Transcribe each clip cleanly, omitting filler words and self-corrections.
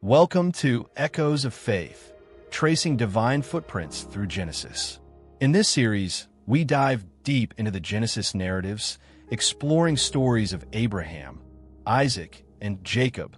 Welcome to Echoes of Faith, tracing divine footprints through Genesis. In this series, we dive deep into the Genesis narratives, exploring stories of Abraham, Isaac, and Jacob,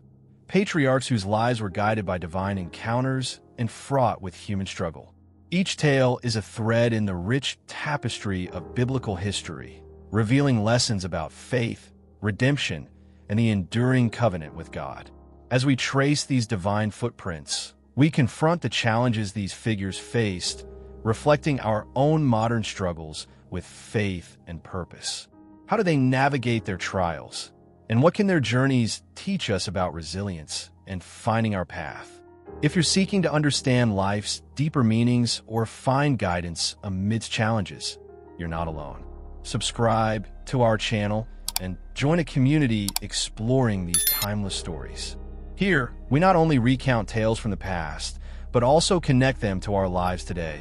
patriarchs whose lives were guided by divine encounters and fraught with human struggle. Each tale is a thread in the rich tapestry of biblical history, revealing lessons about faith, redemption, and the enduring covenant with God. As we trace these divine footprints, we confront the challenges these figures faced, reflecting our own modern struggles with faith and purpose. How do they navigate their trials? And what can their journeys teach us about resilience and finding our path? If you're seeking to understand life's deeper meanings or find guidance amidst challenges, you're not alone. Subscribe to our channel and join a community exploring these timeless stories. Here, we not only recount tales from the past, but also connect them to our lives today,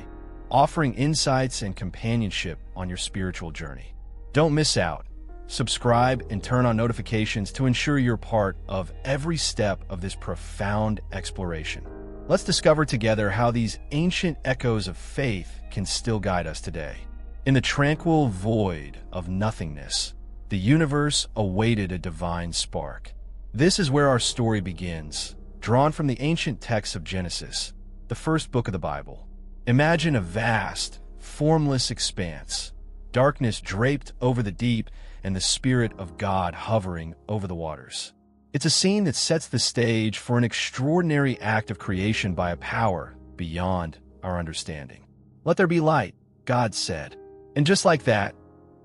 offering insights and companionship on your spiritual journey. Don't miss out. Subscribe and turn on notifications to ensure you're part of every step of this profound exploration. Let's discover together how these ancient echoes of faith can still guide us today. In the tranquil void of nothingness, the universe awaited a divine spark. This is where our story begins, drawn from the ancient texts of Genesis, the first book of the Bible. Imagine a vast, formless expanse, darkness draped over the deep, and the Spirit of God hovering over the waters. It's a scene that sets the stage for an extraordinary act of creation by a power beyond our understanding. "Let there be light," God said. And just like that,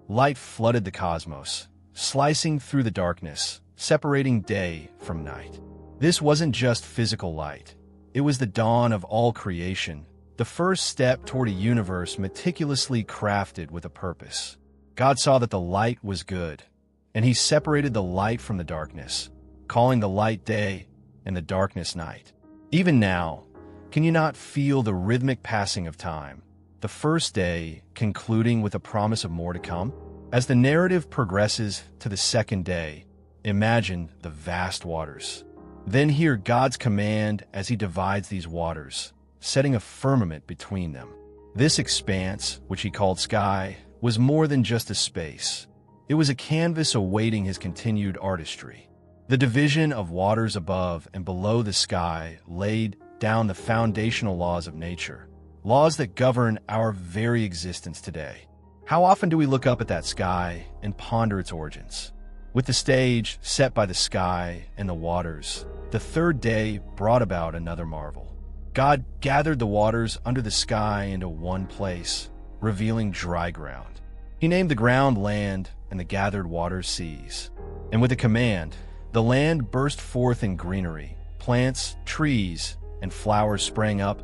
light flooded the cosmos, slicing through the darkness, separating day from night. This wasn't just physical light. It was the dawn of all creation, the first step toward a universe meticulously crafted with a purpose. God saw that the light was good, and he separated the light from the darkness, calling the light day and the darkness night. Even now, can you not feel the rhythmic passing of time, the first day concluding with a promise of more to come? As the narrative progresses to the second day, imagine the vast waters. Then hear God's command as he divides these waters, setting a firmament between them. This expanse, which he called sky, was more than just a space. It was a canvas awaiting his continued artistry. The division of waters above and below the sky laid down the foundational laws of nature, laws that govern our very existence today. How often do we look up at that sky and ponder its origins? With the stage set by the sky and the waters, the third day brought about another marvel. God gathered the waters under the sky into one place, revealing dry ground. He named the ground land and the gathered waters seas. And with a command, the land burst forth in greenery. Plants, trees, and flowers sprang up,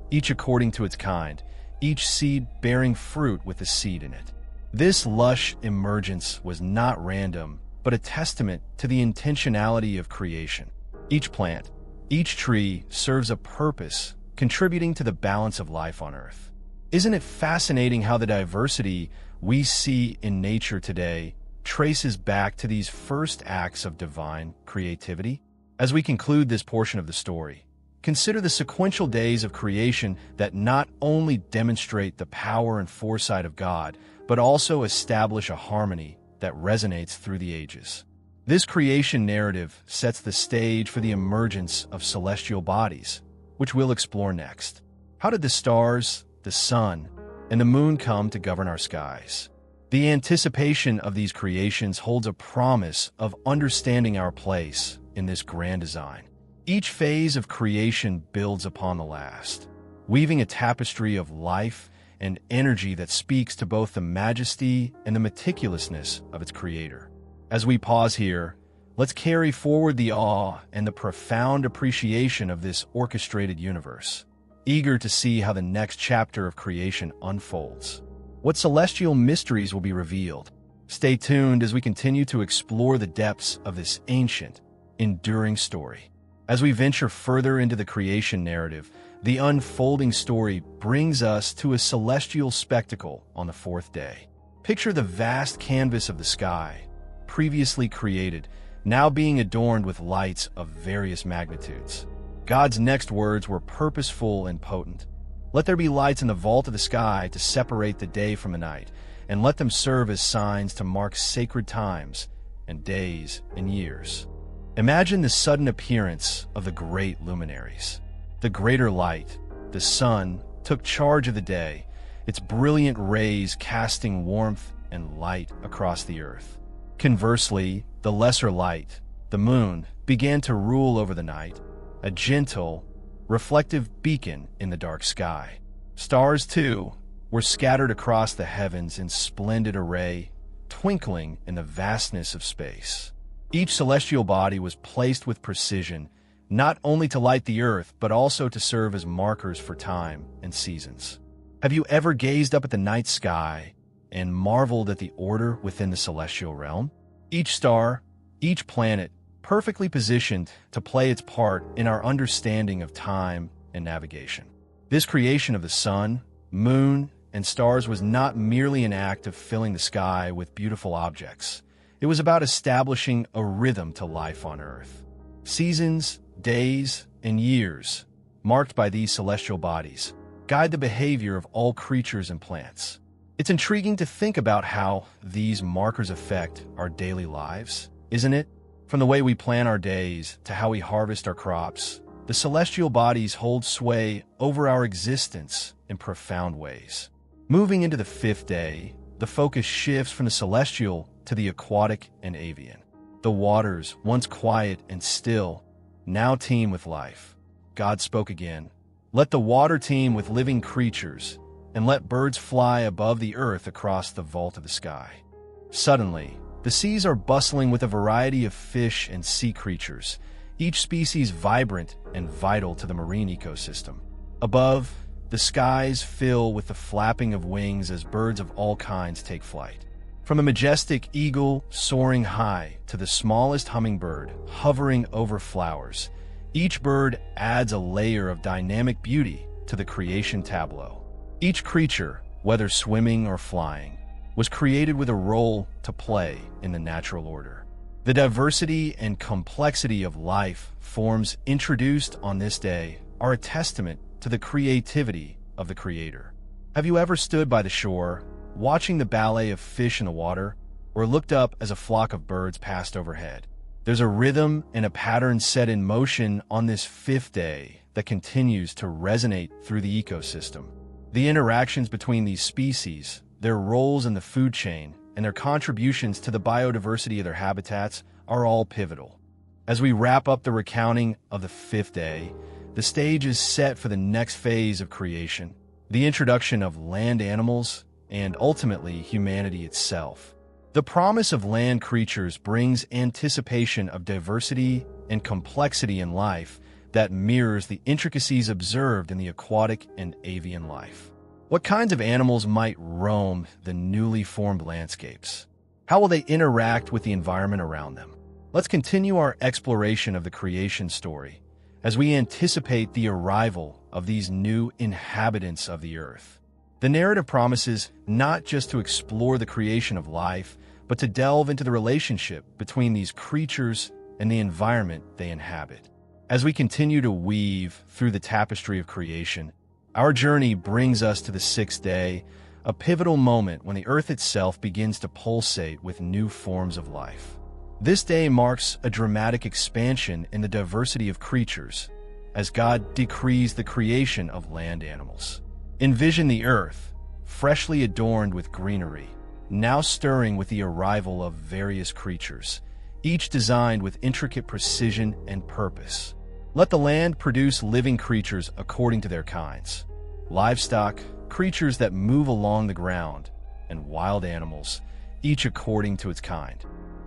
each according to its kind, each seed bearing fruit with a seed in it. This lush emergence was not random, but a testament to the intentionality of creation. Each plant, each tree serves a purpose, contributing to the balance of life on Earth. Isn't it fascinating how the diversity we see in nature today traces back to these first acts of divine creativity? As we conclude this portion of the story, consider the sequential days of creation that not only demonstrate the power and foresight of God, but also establish a harmony that resonates through the ages. This creation narrative sets the stage for the emergence of celestial bodies, which we'll explore next. How did the stars, the sun, and the moon come to govern our skies? The anticipation of these creations holds a promise of understanding our place in this grand design. Each phase of creation builds upon the last, weaving a tapestry of life and energy that speaks to both the majesty and the meticulousness of its creator. As we pause here, let's carry forward the awe and the profound appreciation of this orchestrated universe, eager to see how the next chapter of creation unfolds. What celestial mysteries will be revealed? Stay tuned as we continue to explore the depths of this ancient, enduring story. As we venture further into the creation narrative, the unfolding story brings us to a celestial spectacle on the fourth day. Picture the vast canvas of the sky, previously created, now being adorned with lights of various magnitudes. God's next words were purposeful and potent. Let there be lights in the vault of the sky to separate the day from the night, and let them serve as signs to mark sacred times and days and years. Imagine the sudden appearance of the great luminaries. The greater light, the sun, took charge of the day, its brilliant rays casting warmth and light across the earth. Conversely, the lesser light, the moon, began to rule over the night, a gentle, reflective beacon in the dark sky. Stars, too, were scattered across the heavens in splendid array, twinkling in the vastness of space. Each celestial body was placed with precision, not only to light the earth, but also to serve as markers for time and seasons. Have you ever gazed up at the night sky and marveled at the order within the celestial realm? Each star, each planet, perfectly positioned to play its part in our understanding of time and navigation. This creation of the sun, moon, and stars was not merely an act of filling the sky with beautiful objects. It was about establishing a rhythm to life on Earth. Seasons, days, and years, marked by these celestial bodies, guide the behavior of all creatures and plants. It's intriguing to think about how these markers affect our daily lives, isn't it? From the way we plan our days to how we harvest our crops, the celestial bodies hold sway over our existence in profound ways. Moving into the fifth day, the focus shifts from the celestial to the aquatic and avian. The waters, once quiet and still, now teem with life. God spoke again. Let the water teem with living creatures, and let birds fly above the earth across the vault of the sky. Suddenly, the seas are bustling with a variety of fish and sea creatures, each species vibrant and vital to the marine ecosystem. Above, the skies fill with the flapping of wings as birds of all kinds take flight. From the majestic eagle soaring high to the smallest hummingbird hovering over flowers, each bird adds a layer of dynamic beauty to the creation tableau. Each creature, whether swimming or flying, was created with a role to play in the natural order. The diversity and complexity of life forms introduced on this day are a testament to the creativity of the Creator. Have you ever stood by the shore, watching the ballet of fish in the water, or looked up as a flock of birds passed overhead? There's a rhythm and a pattern set in motion on this fifth day that continues to resonate through the ecosystem. The interactions between these species, their roles in the food chain, and their contributions to the biodiversity of their habitats are all pivotal. As we wrap up the recounting of the fifth day, the stage is set for the next phase of creation, the introduction of land animals, and ultimately humanity itself. The promise of land creatures brings anticipation of diversity and complexity in life that mirrors the intricacies observed in the aquatic and avian life. What kinds of animals might roam the newly formed landscapes? How will they interact with the environment around them? Let's continue our exploration of the creation story as we anticipate the arrival of these new inhabitants of the earth. The narrative promises not just to explore the creation of life, but to delve into the relationship between these creatures and the environment they inhabit. As we continue to weave through the tapestry of creation, our journey brings us to the sixth day, a pivotal moment when the earth itself begins to pulsate with new forms of life. This day marks a dramatic expansion in the diversity of creatures, as God decrees the creation of land animals. Envision the earth, freshly adorned with greenery, now stirring with the arrival of various creatures, each designed with intricate precision and purpose. Let the land produce living creatures according to their kinds, livestock, creatures that move along the ground, and wild animals, each according to its kind.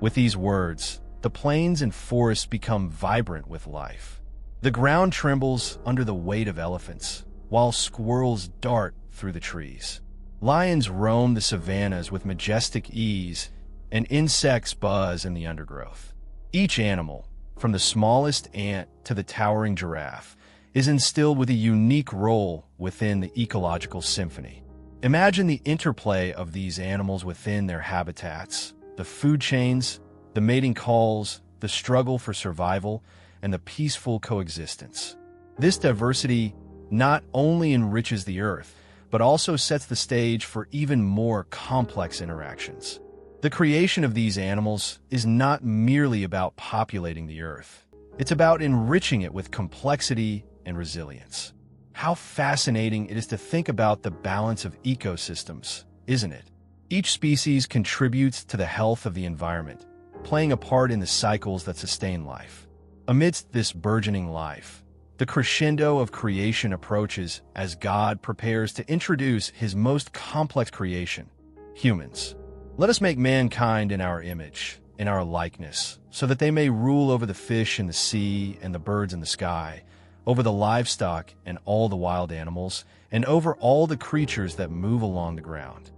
With these words, the plains and forests become vibrant with life. The ground trembles under the weight of elephants, while squirrels dart through the trees. Lions roam the savannas with majestic ease, and insects buzz in the undergrowth. Each animal, from the smallest ant to the towering giraffe, is instilled with a unique role within the ecological symphony. Imagine the interplay of these animals within their habitats, the food chains, the mating calls, the struggle for survival, and the peaceful coexistence. This diversity not only enriches the Earth, but also sets the stage for even more complex interactions. The creation of these animals is not merely about populating the Earth. It's about enriching it with complexity and resilience. How fascinating it is to think about the balance of ecosystems, isn't it? Each species contributes to the health of the environment, playing a part in the cycles that sustain life. Amidst this burgeoning life, the crescendo of creation approaches as God prepares to introduce his most complex creation, humans. Let us make mankind in our image, in our likeness, so that they may rule over the fish in the sea and the birds in the sky, over the livestock and all the wild animals, and over all the creatures that move along the ground.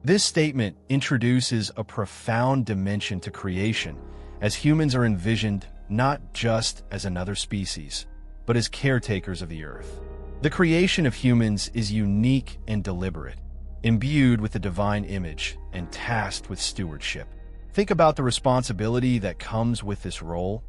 This statement introduces a profound dimension to creation, as humans are envisioned not just as another species, but as caretakers of the earth. The creation of humans is unique and deliberate, imbued with the divine image and tasked with stewardship. Think about the responsibility that comes with this role,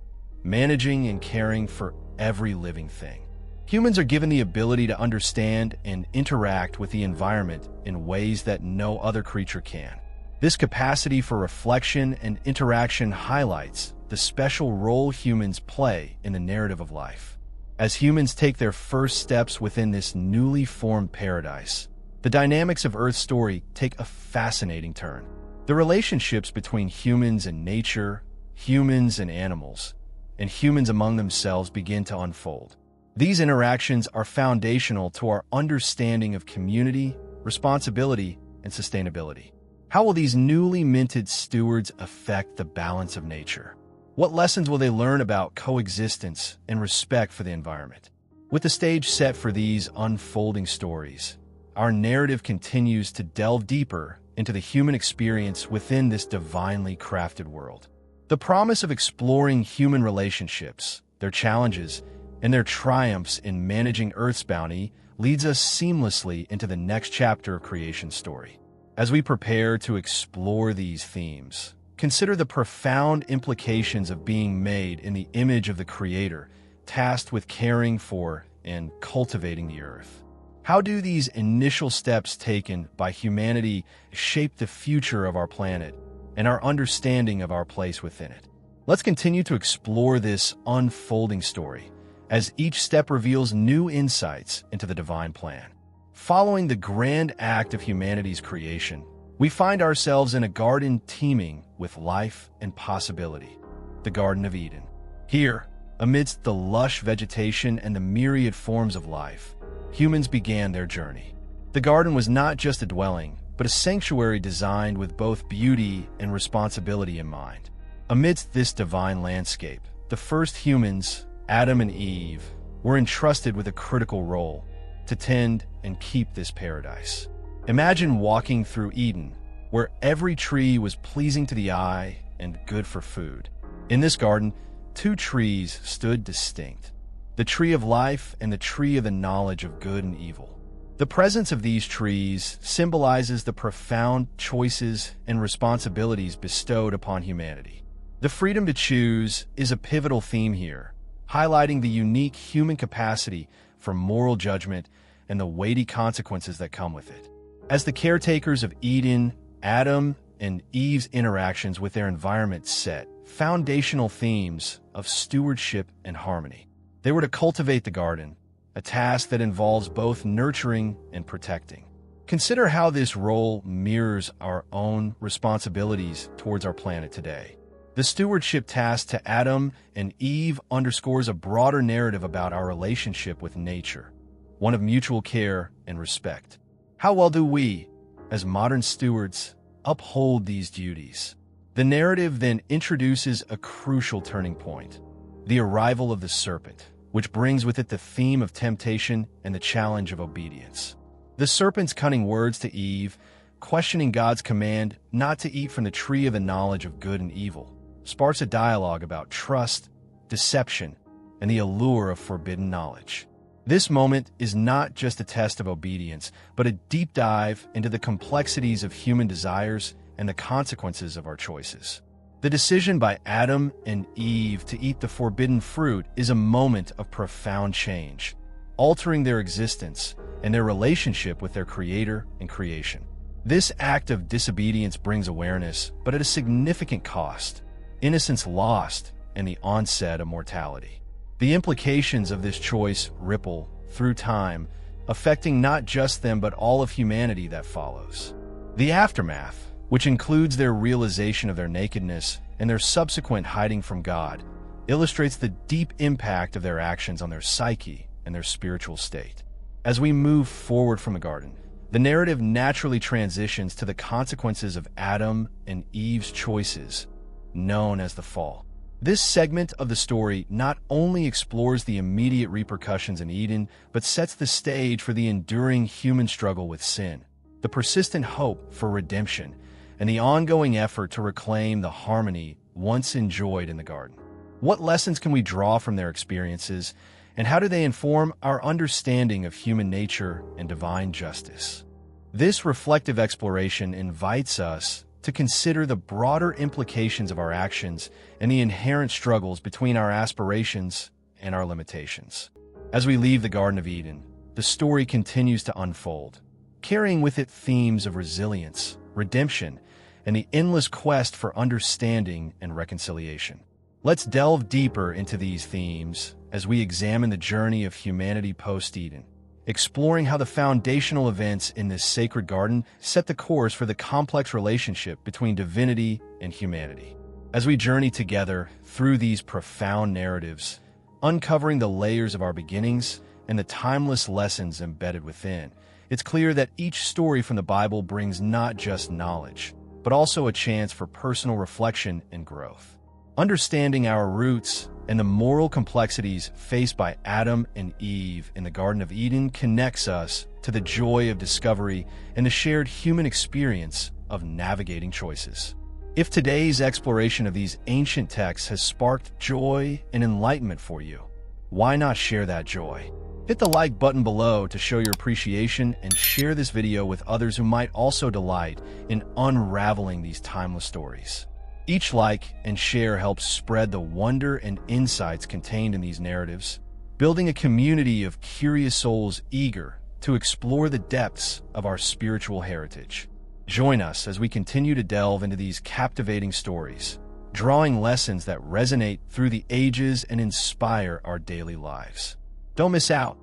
managing and caring for every living thing. Humans are given the ability to understand and interact with the environment in ways that no other creature can. This capacity for reflection and interaction highlights the special role humans play in the narrative of life. As humans take their first steps within this newly formed paradise, the dynamics of Earth's story take a fascinating turn. The relationships between humans and nature, humans and animals, and humans among themselves begin to unfold. These interactions are foundational to our understanding of community, responsibility, and sustainability. How will these newly minted stewards affect the balance of nature? What lessons will they learn about coexistence and respect for the environment? With the stage set for these unfolding stories, our narrative continues to delve deeper into the human experience within this divinely crafted world. The promise of exploring human relationships, their challenges, and their triumphs in managing Earth's bounty leads us seamlessly into the next chapter of creation's story. As we prepare to explore these themes, consider the profound implications of being made in the image of the Creator, tasked with caring for and cultivating the Earth. How do these initial steps taken by humanity shape the future of our planet and our understanding of our place within it? Let's continue to explore this unfolding story, as each step reveals new insights into the divine plan. Following the grand act of humanity's creation, we find ourselves in a garden teeming with life and possibility, the Garden of Eden. Here, amidst the lush vegetation and the myriad forms of life, humans began their journey. The garden was not just a dwelling, but a sanctuary designed with both beauty and responsibility in mind. Amidst this divine landscape, the first humans, Adam and Eve, were entrusted with a critical role to tend and keep this paradise. Imagine walking through Eden, where every tree was pleasing to the eye and good for food. In this garden, two trees stood distinct: the tree of life and the tree of the knowledge of good and evil. The presence of these trees symbolizes the profound choices and responsibilities bestowed upon humanity. The freedom to choose is a pivotal theme here, highlighting the unique human capacity for moral judgment and the weighty consequences that come with it. As the caretakers of Eden, Adam and Eve's interactions with their environment set foundational themes of stewardship and harmony. They were to cultivate the garden, a task that involves both nurturing and protecting. Consider how this role mirrors our own responsibilities towards our planet today. The stewardship task to Adam and Eve underscores a broader narrative about our relationship with nature, one of mutual care and respect. How well do we, as modern stewards, uphold these duties? The narrative then introduces a crucial turning point: the arrival of the serpent, which brings with it the theme of temptation and the challenge of obedience. The serpent's cunning words to Eve, questioning God's command not to eat from the tree of the knowledge of good and evil, sparks a dialogue about trust, deception, and the allure of forbidden knowledge. This moment is not just a test of obedience, but a deep dive into the complexities of human desires and the consequences of our choices. The decision by Adam and Eve to eat the forbidden fruit is a moment of profound change, altering their existence and their relationship with their Creator and creation. This act of disobedience brings awareness, but at a significant cost: innocence lost and the onset of mortality. The implications of this choice ripple through time, affecting not just them but all of humanity that follows. The aftermath, which includes their realization of their nakedness and their subsequent hiding from God, illustrates the deep impact of their actions on their psyche and their spiritual state. As we move forward from the garden, the narrative naturally transitions to the consequences of Adam and Eve's choices, known as the fall. This segment of the story not only explores the immediate repercussions in Eden, but sets the stage for the enduring human struggle with sin, the persistent hope for redemption, and the ongoing effort to reclaim the harmony once enjoyed in the garden. What lessons can we draw from their experiences, and how do they inform our understanding of human nature and divine justice? This reflective exploration invites us to consider the broader implications of our actions and the inherent struggles between our aspirations and our limitations. As we leave the Garden of Eden, the story continues to unfold, carrying with it themes of resilience, redemption, and the endless quest for understanding and reconciliation. Let's delve deeper into these themes as we examine the journey of humanity post-Eden, exploring how the foundational events in this sacred garden set the course for the complex relationship between divinity and humanity. As we journey together through these profound narratives, uncovering the layers of our beginnings and the timeless lessons embedded within, it's clear that each story from the Bible brings not just knowledge, but also a chance for personal reflection and growth. Understanding our roots and the moral complexities faced by Adam and Eve in the Garden of Eden connects us to the joy of discovery and the shared human experience of navigating choices. If today's exploration of these ancient texts has sparked joy and enlightenment for you, why not share that joy? Hit the like button below to show your appreciation and share this video with others who might also delight in unraveling these timeless stories. Each like and share helps spread the wonder and insights contained in these narratives, building a community of curious souls eager to explore the depths of our spiritual heritage. Join us as we continue to delve into these captivating stories, drawing lessons that resonate through the ages and inspire our daily lives. Don't miss out.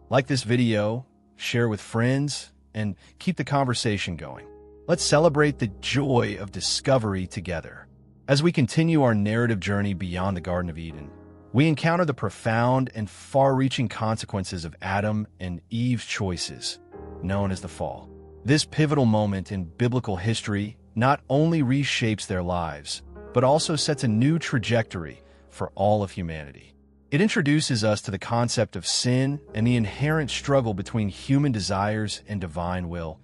Like this video, share with friends, and keep the conversation going. Let's celebrate the joy of discovery together. As we continue our narrative journey beyond the Garden of Eden, we encounter the profound and far-reaching consequences of Adam and Eve's choices, known as the fall. This pivotal moment in biblical history not only reshapes their lives, but also sets a new trajectory for all of humanity. It introduces us to the concept of sin and the inherent struggle between human desires and divine will,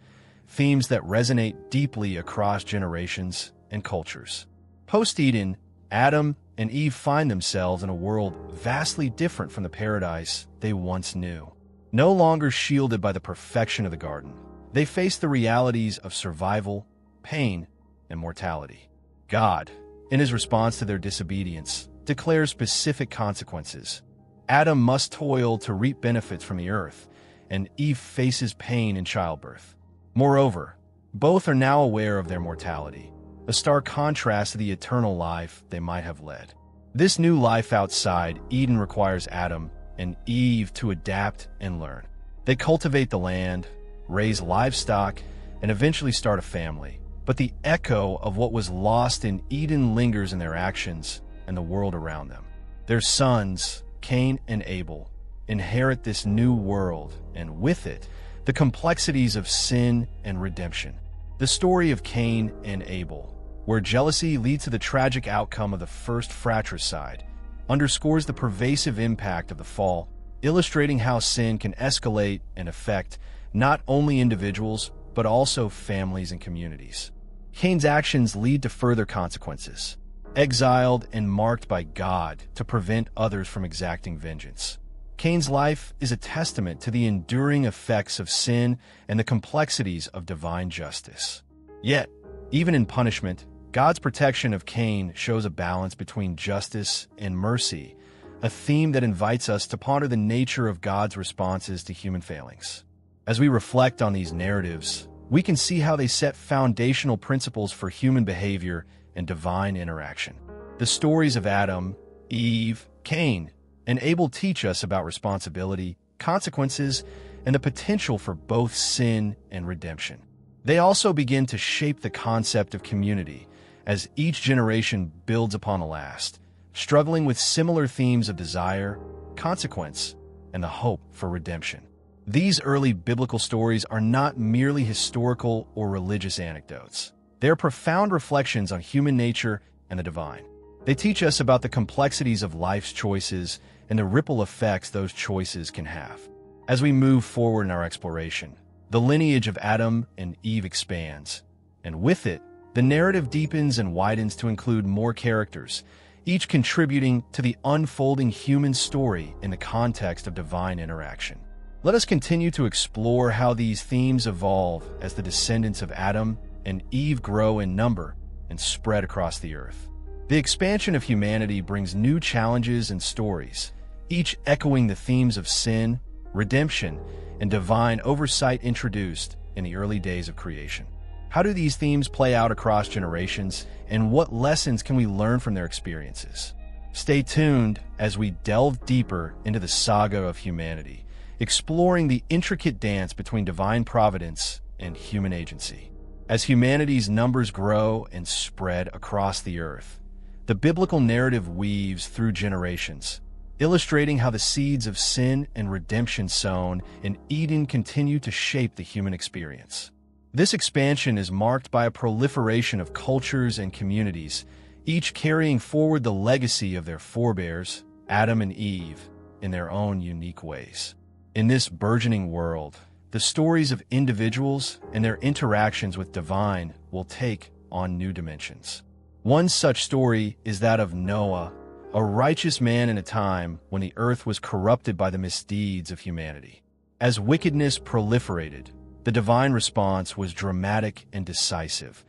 themes that resonate deeply across generations and cultures. Post-Eden, Adam and Eve find themselves in a world vastly different from the paradise they once knew. No longer shielded by the perfection of the garden, they face the realities of survival, pain, and mortality. God, in his response to their disobedience, declares specific consequences. Adam must toil to reap benefits from the earth, and Eve faces pain in childbirth. Moreover, both are now aware of their mortality, a stark contrast to the eternal life they might have led. This new life outside Eden requires Adam and Eve to adapt and learn. They cultivate the land, raise livestock, and eventually start a family. But the echo of what was lost in Eden lingers in their actions and the world around them. Their sons, Cain and Abel, inherit this new world, and with it, the complexities of sin and redemption. The story of Cain and Abel, where jealousy leads to the tragic outcome of the first fratricide, underscores the pervasive impact of the fall, illustrating how sin can escalate and affect not only individuals, but also families and communities. Cain's actions lead to further consequences, exiled and marked by God to prevent others from exacting vengeance. Cain's life is a testament to the enduring effects of sin and the complexities of divine justice. Yet, even in punishment, God's protection of Cain shows a balance between justice and mercy, a theme that invites us to ponder the nature of God's responses to human failings. As we reflect on these narratives, we can see how they set foundational principles for human behavior and divine interaction. The stories of Adam, Eve, Cain, and Abel teach us about responsibility, consequences, and the potential for both sin and redemption. They also begin to shape the concept of community, as each generation builds upon the last, struggling with similar themes of desire, consequence, and the hope for redemption. These early biblical stories are not merely historical or religious anecdotes. They are profound reflections on human nature and the divine. They teach us about the complexities of life's choices and the ripple effects those choices can have. As we move forward in our exploration, the lineage of Adam and Eve expands, and with it, the narrative deepens and widens to include more characters, each contributing to the unfolding human story in the context of divine interaction. Let us continue to explore how these themes evolve as the descendants of Adam and Eve grow in number and spread across the earth. The expansion of humanity brings new challenges and stories, each echoing the themes of sin, redemption, and divine oversight introduced in the early days of creation. How do these themes play out across generations, and what lessons can we learn from their experiences? Stay tuned as we delve deeper into the saga of humanity, exploring the intricate dance between divine providence and human agency. As humanity's numbers grow and spread across the earth, the biblical narrative weaves through generations, illustrating how the seeds of sin and redemption sown in Eden continue to shape the human experience. This expansion is marked by a proliferation of cultures and communities, each carrying forward the legacy of their forebears, Adam and Eve, in their own unique ways. In this burgeoning world, the stories of individuals and their interactions with divine will take on new dimensions. One such story is that of Noah, a righteous man in a time when the earth was corrupted by the misdeeds of humanity. As wickedness proliferated, the divine response was dramatic and decisive,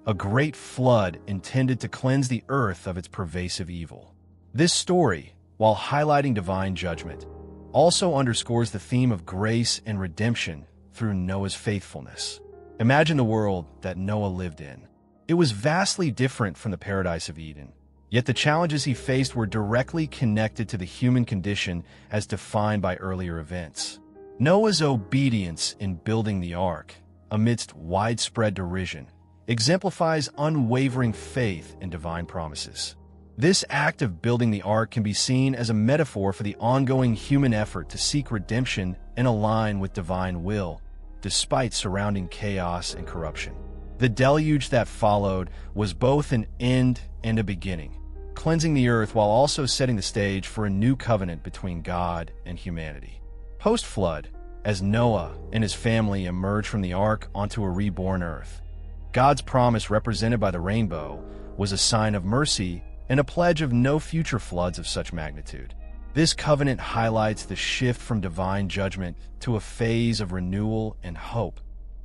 a great flood intended to cleanse the earth of its pervasive evil. This story, while highlighting divine judgment, also underscores the theme of grace and redemption through Noah's faithfulness. Imagine the world that Noah lived in. It was vastly different from the paradise of Eden, yet the challenges he faced were directly connected to the human condition as defined by earlier events. Noah's obedience in building the ark, amidst widespread derision, exemplifies unwavering faith in divine promises. This act of building the ark can be seen as a metaphor for the ongoing human effort to seek redemption and align with divine will, despite surrounding chaos and corruption. The deluge that followed was both an end and a beginning, cleansing the earth while also setting the stage for a new covenant between God and humanity. Post-flood, as Noah and his family emerged from the ark onto a reborn earth, God's promise, represented by the rainbow, was a sign of mercy and a pledge of no future floods of such magnitude. This covenant highlights the shift from divine judgment to a phase of renewal and hope,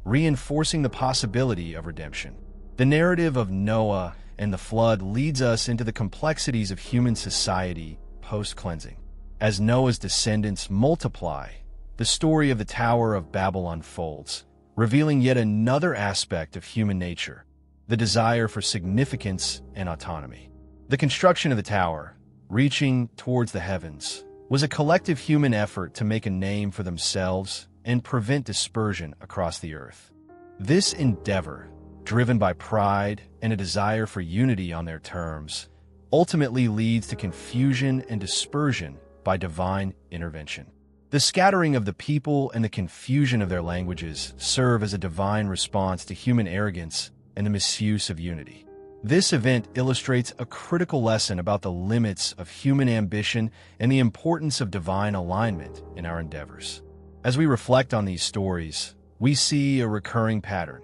reinforcing the possibility of redemption. The narrative of Noah and the flood leads us into the complexities of human society post-cleansing. As Noah's descendants multiply, the story of the Tower of Babel unfolds, revealing yet another aspect of human nature, the desire for significance and autonomy. The construction of the tower, reaching towards the heavens, was a collective human effort to make a name for themselves and prevent dispersion across the earth. This endeavor, driven by pride and a desire for unity on their terms, ultimately leads to confusion and dispersion by divine intervention. The scattering of the people and the confusion of their languages serve as a divine response to human arrogance and the misuse of unity. This event illustrates a critical lesson about the limits of human ambition and the importance of divine alignment in our endeavors. As we reflect on these stories, we see a recurring pattern: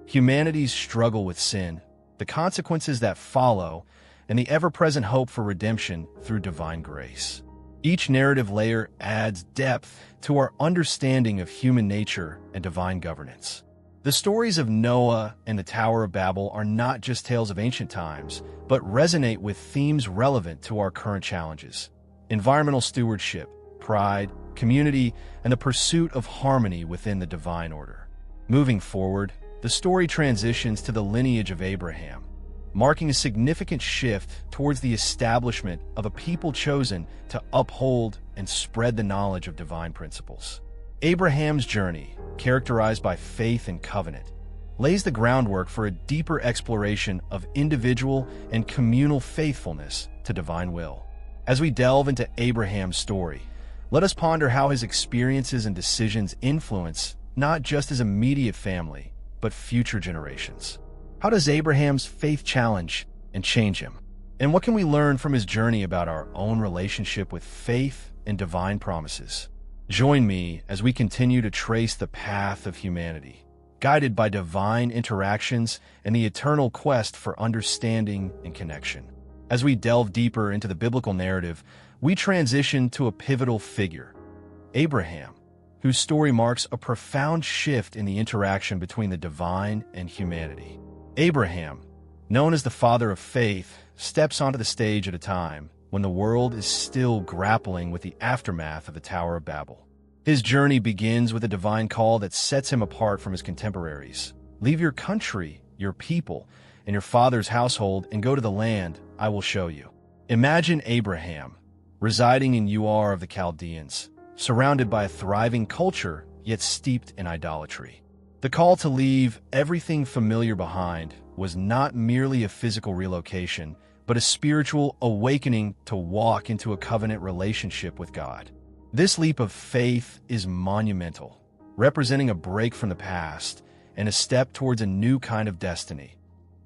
humanity's struggle with sin, the consequences that follow, and the ever-present hope for redemption through divine grace. Each narrative layer adds depth to our understanding of human nature and divine governance. The stories of Noah and the Tower of Babel are not just tales of ancient times, but resonate with themes relevant to our current challenges: environmental stewardship, pride, community, and the pursuit of harmony within the divine order. Moving forward, the story transitions to the lineage of Abraham, marking a significant shift towards the establishment of a people chosen to uphold and spread the knowledge of divine principles. Abraham's journey, characterized by faith and covenant, lays the groundwork for a deeper exploration of individual and communal faithfulness to divine will. As we delve into Abraham's story, let us ponder how his experiences and decisions influence not just his immediate family, but future generations. How does Abraham's faith challenge and change him? And what can we learn from his journey about our own relationship with faith and divine promises? Join me as we continue to trace the path of humanity, guided by divine interactions and the eternal quest for understanding and connection. As we delve deeper into the biblical narrative, we transition to a pivotal figure, Abraham, whose story marks a profound shift in the interaction between the divine and humanity. Abraham, known as the father of faith, steps onto the stage at a time when the world is still grappling with the aftermath of the Tower of Babel. His journey begins with a divine call that sets him apart from his contemporaries. Leave your country, your people, and your father's household and go to the land I will show you. Imagine Abraham, residing in Ur of the Chaldeans, surrounded by a thriving culture yet steeped in idolatry. The call to leave everything familiar behind was not merely a physical relocation, but a spiritual awakening to walk into a covenant relationship with God. This leap of faith is monumental, representing a break from the past and a step towards a new kind of destiny,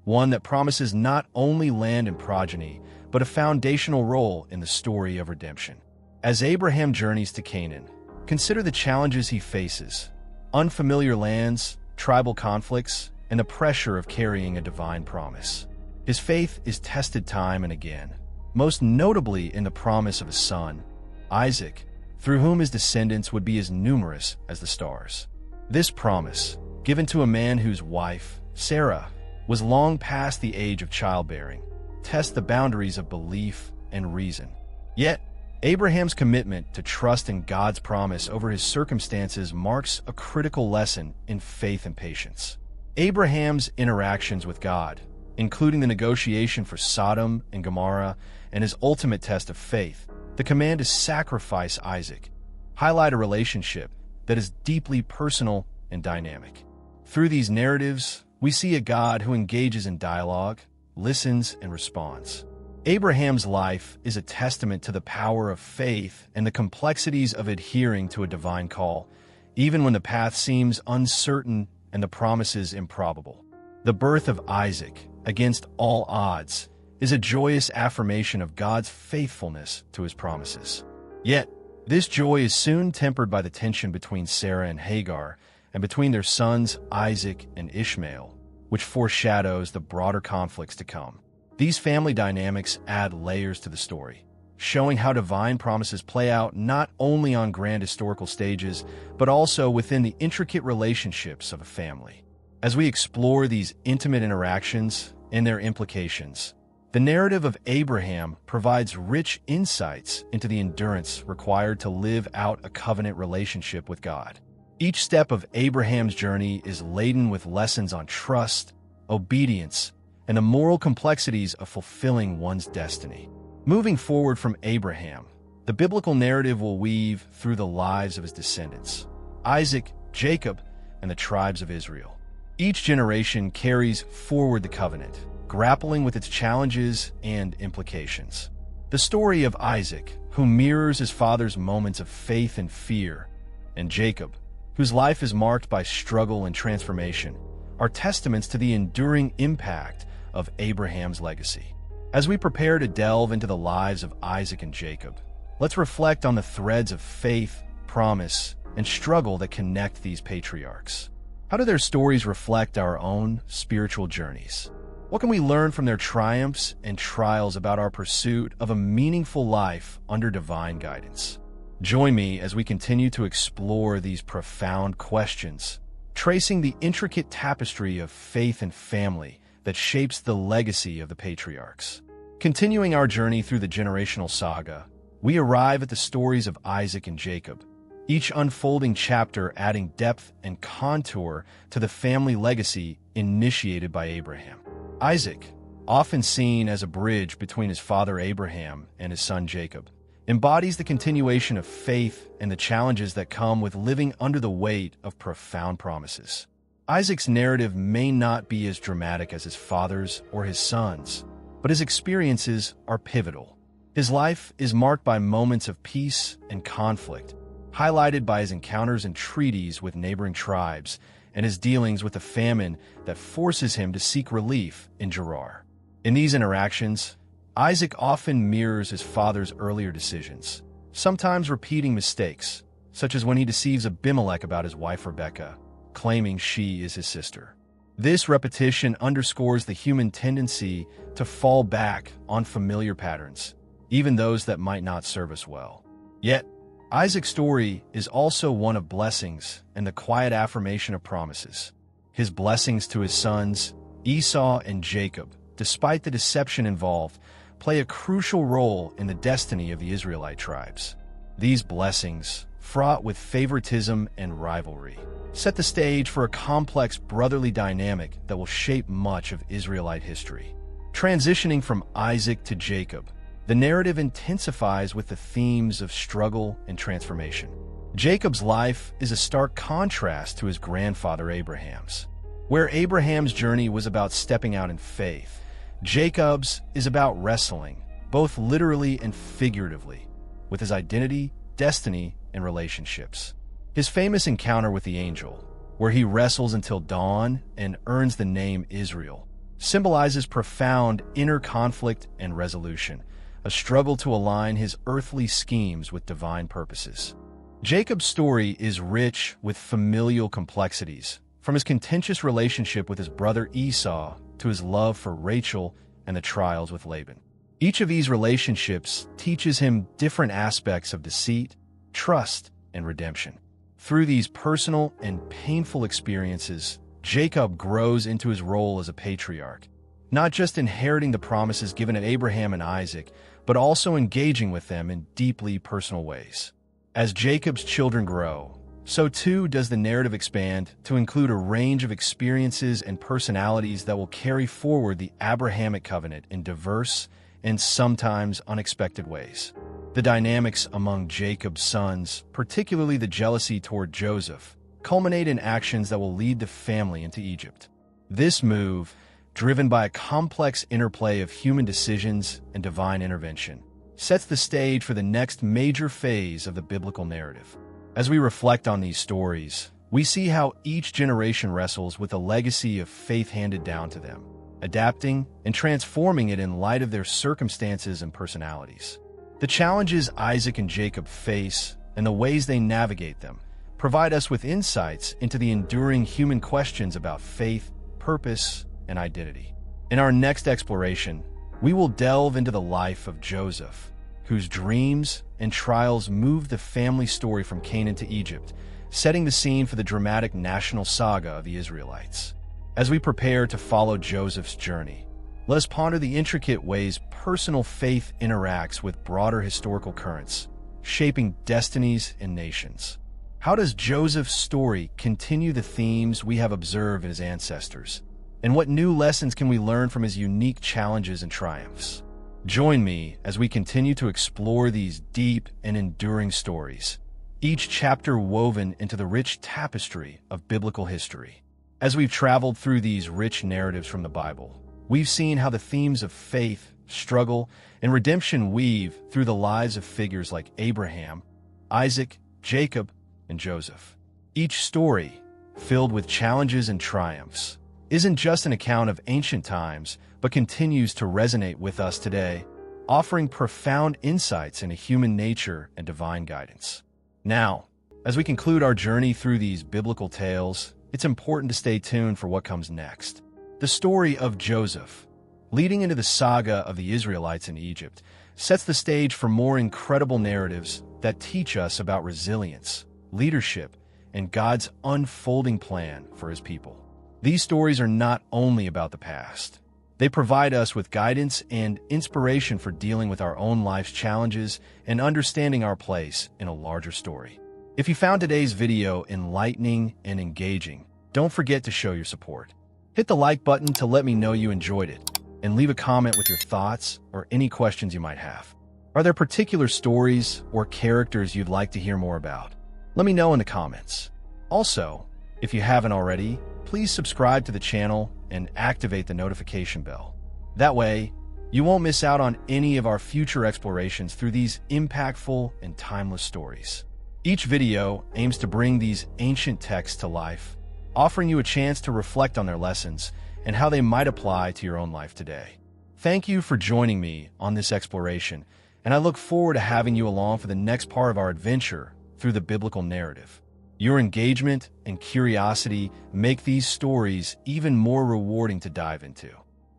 one that promises not only land and progeny, but a foundational role in the story of redemption. As Abraham journeys to Canaan, consider the challenges he faces: unfamiliar lands, tribal conflicts, and the pressure of carrying a divine promise. His faith is tested time and again, most notably in the promise of a son, Isaac, through whom his descendants would be as numerous as the stars. This promise, given to a man whose wife, Sarah, was long past the age of childbearing, tests the boundaries of belief and reason. Yet, Abraham's commitment to trust in God's promise over his circumstances marks a critical lesson in faith and patience. Abraham's interactions with God, including the negotiation for Sodom and Gomorrah and his ultimate test of faith, the command to sacrifice Isaac, highlight a relationship that is deeply personal and dynamic. Through these narratives, we see a God who engages in dialogue, listens, and responds. Abraham's life is a testament to the power of faith and the complexities of adhering to a divine call, even when the path seems uncertain and the promises improbable. The birth of Isaac, against all odds, is a joyous affirmation of God's faithfulness to his promises. Yet, this joy is soon tempered by the tension between Sarah and Hagar and between their sons Isaac and Ishmael, which foreshadows the broader conflicts to come. These family dynamics add layers to the story, showing how divine promises play out not only on grand historical stages, but also within the intricate relationships of a family. As we explore these intimate interactions and their implications, the narrative of Abraham provides rich insights into the endurance required to live out a covenant relationship with God. Each step of Abraham's journey is laden with lessons on trust, obedience, and the moral complexities of fulfilling one's destiny. Moving forward from Abraham, the biblical narrative will weave through the lives of his descendants, Isaac, Jacob, and the tribes of Israel. Each generation carries forward the covenant, grappling with its challenges and implications. The story of Isaac, who mirrors his father's moments of faith and fear, and Jacob, whose life is marked by struggle and transformation, are testaments to the enduring impact of Abraham's legacy. As we prepare to delve into the lives of Isaac and Jacob, let's reflect on the threads of faith, promise, and struggle that connect these patriarchs. How do their stories reflect our own spiritual journeys? What can we learn from their triumphs and trials about our pursuit of a meaningful life under divine guidance? Join me as we continue to explore these profound questions, tracing the intricate tapestry of faith and family that shapes the legacy of the patriarchs. Continuing our journey through the generational saga, we arrive at the stories of Isaac and Jacob, each unfolding chapter adding depth and contour to the family legacy initiated by Abraham. Isaac, often seen as a bridge between his father Abraham and his son Jacob, embodies the continuation of faith and the challenges that come with living under the weight of profound promises. Isaac's narrative may not be as dramatic as his father's or his son's, but his experiences are pivotal. His life is marked by moments of peace and conflict, highlighted by his encounters and treaties with neighboring tribes and his dealings with the famine that forces him to seek relief in Gerar. In these interactions, Isaac often mirrors his father's earlier decisions, sometimes repeating mistakes, such as when he deceives Abimelech about his wife Rebekah, claiming she is his sister. This repetition underscores the human tendency to fall back on familiar patterns, even those that might not serve us well. Yet, Isaac's story is also one of blessings and the quiet affirmation of promises. His blessings to his sons, Esau and Jacob, despite the deception involved, play a crucial role in the destiny of the Israelite tribes. These blessings, fraught with favoritism and rivalry, set the stage for a complex brotherly dynamic that will shape much of Israelite history. Transitioning from Isaac to Jacob, the narrative intensifies with the themes of struggle and transformation. Jacob's life is a stark contrast to his grandfather Abraham's. Where Abraham's journey was about stepping out in faith, Jacob's is about wrestling, both literally and figuratively, with his identity, destiny, and relationships. His famous encounter with the angel, where he wrestles until dawn and earns the name Israel, symbolizes profound inner conflict and resolution, a struggle to align his earthly schemes with divine purposes. Jacob's story is rich with familial complexities, from his contentious relationship with his brother Esau to his love for Rachel and the trials with Laban. Each of these relationships teaches him different aspects of deceit, trust, and redemption. Through these personal and painful experiences, Jacob grows into his role as a patriarch, not just inheriting the promises given to Abraham and Isaac, but also engaging with them in deeply personal ways. As Jacob's children grow, so too does the narrative expand to include a range of experiences and personalities that will carry forward the Abrahamic covenant in diverse and sometimes unexpected ways. The dynamics among Jacob's sons, particularly the jealousy toward Joseph, culminate in actions that will lead the family into Egypt. This move, driven by a complex interplay of human decisions and divine intervention, sets the stage for the next major phase of the biblical narrative. As we reflect on these stories, we see how each generation wrestles with a legacy of faith handed down to them, adapting and transforming it in light of their circumstances and personalities. The challenges Isaac and Jacob face and the ways they navigate them provide us with insights into the enduring human questions about faith, purpose, and identity. In our next exploration, we will delve into the life of Joseph, whose dreams and trials moved the family story from Canaan to Egypt, setting the scene for the dramatic national saga of the Israelites. As we prepare to follow Joseph's journey, let us ponder the intricate ways personal faith interacts with broader historical currents, shaping destinies and nations. How does Joseph's story continue the themes we have observed in his ancestors? And what new lessons can we learn from his unique challenges and triumphs? Join me as we continue to explore these deep and enduring stories, each chapter woven into the rich tapestry of biblical history. As we've traveled through these rich narratives from the Bible, we've seen how the themes of faith, struggle, and redemption weave through the lives of figures like Abraham, Isaac, Jacob, and Joseph. Each story, filled with challenges and triumphs, isn't just an account of ancient times, but continues to resonate with us today, offering profound insights into human nature and divine guidance. Now, as we conclude our journey through these biblical tales, it's important to stay tuned for what comes next. The story of Joseph, leading into the saga of the Israelites in Egypt, sets the stage for more incredible narratives that teach us about resilience, leadership, and God's unfolding plan for his people. These stories are not only about the past. They provide us with guidance and inspiration for dealing with our own life's challenges and understanding our place in a larger story. If you found today's video enlightening and engaging, don't forget to show your support. Hit the like button to let me know you enjoyed it, and leave a comment with your thoughts or any questions you might have. Are there particular stories or characters you'd like to hear more about? Let me know in the comments. Also, if you haven't already, please subscribe to the channel and activate the notification bell. That way, you won't miss out on any of our future explorations through these impactful and timeless stories. Each video aims to bring these ancient texts to life, offering you a chance to reflect on their lessons and how they might apply to your own life today. Thank you for joining me on this exploration, and I look forward to having you along for the next part of our adventure through the biblical narrative. Your engagement and curiosity make these stories even more rewarding to dive into.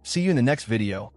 See you in the next video.